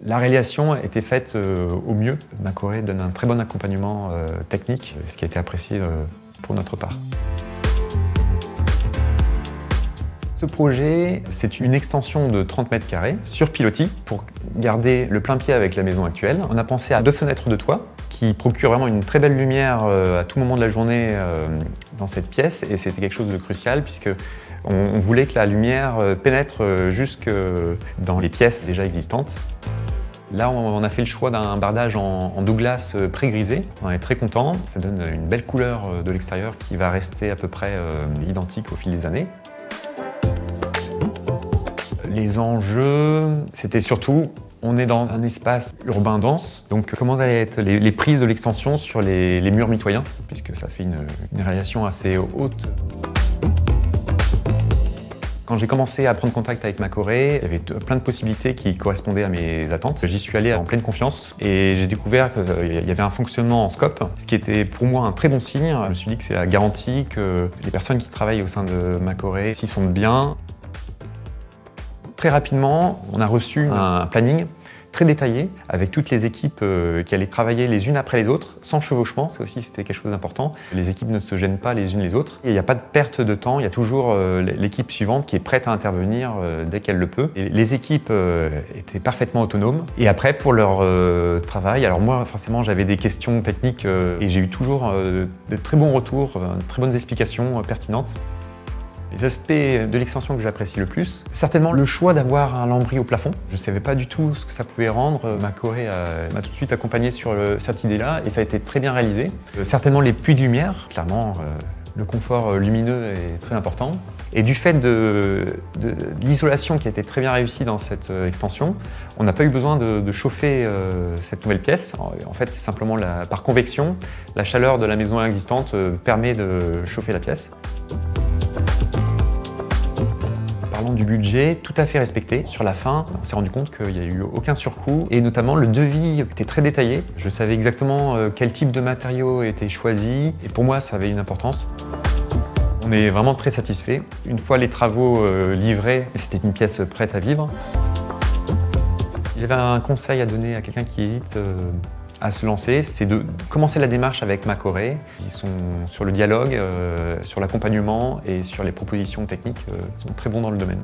La réalisation a été faite au mieux. Macoré donne un très bon accompagnement technique, ce qui a été apprécié pour notre part. Ce projet, c'est une extension de 30 mètres carrés sur pilotis pour garder le plein pied avec la maison actuelle. On a pensé à 2 fenêtres de toit qui procurent vraiment une très belle lumière à tout moment de la journée dans cette pièce, et c'était quelque chose de crucial puisque on voulait que la lumière pénètre jusque dans les pièces déjà existantes. Là, on a fait le choix d'un bardage en Douglas pré-grisé. On est très content. Ça donne une belle couleur de l'extérieur qui va rester à peu près identique au fil des années. Les enjeux, c'était surtout, on est dans un espace urbain dense, donc comment allaient être les prises de l'extension sur les murs mitoyens, puisque ça fait une radiation assez haute. Quand j'ai commencé à prendre contact avec Macoré, il y avait plein de possibilités qui correspondaient à mes attentes. J'y suis allé en pleine confiance et j'ai découvert qu'il y avait un fonctionnement en scope, ce qui était pour moi un très bon signe. Je me suis dit que c'est la garantie que les personnes qui travaillent au sein de Macoré s'y sentent bien. Très rapidement, on a reçu un planning très détaillé avec toutes les équipes qui allaient travailler les unes après les autres, sans chevauchement. Ça aussi, c'était quelque chose d'important. Les équipes ne se gênent pas les unes les autres. Et il n'y a pas de perte de temps. Il y a toujours l'équipe suivante qui est prête à intervenir dès qu'elle le peut. Et les équipes étaient parfaitement autonomes. Et après, pour leur travail, alors moi, forcément, j'avais des questions techniques et j'ai eu toujours de très bons retours, de très bonnes explications pertinentes. Les aspects de l'extension que j'apprécie le plus, certainement le choix d'avoir un lambris au plafond. Je ne savais pas du tout ce que ça pouvait rendre. Macoré m'a tout de suite accompagné sur cette idée-là et ça a été très bien réalisé. Certainement les puits de lumière, clairement le confort lumineux est très important. Et du fait de l'isolation qui a été très bien réussie dans cette extension, on n'a pas eu besoin de chauffer cette nouvelle pièce. En fait, c'est simplement par convection, la chaleur de la maison existante permet de chauffer la pièce. Parlant du budget, tout à fait respecté. Sur la fin, on s'est rendu compte qu'il n'y a eu aucun surcoût et notamment le devis était très détaillé. Je savais exactement quel type de matériaux était choisi et pour moi ça avait une importance. On est vraiment très satisfait. Une fois les travaux livrés, c'était une pièce prête à vivre. J'avais un conseil à donner à quelqu'un qui hésite à se lancer, c'est de commencer la démarche avec Macoré. Ils sont sur le dialogue, sur l'accompagnement et sur les propositions techniques. Ils sont très bons dans le domaine.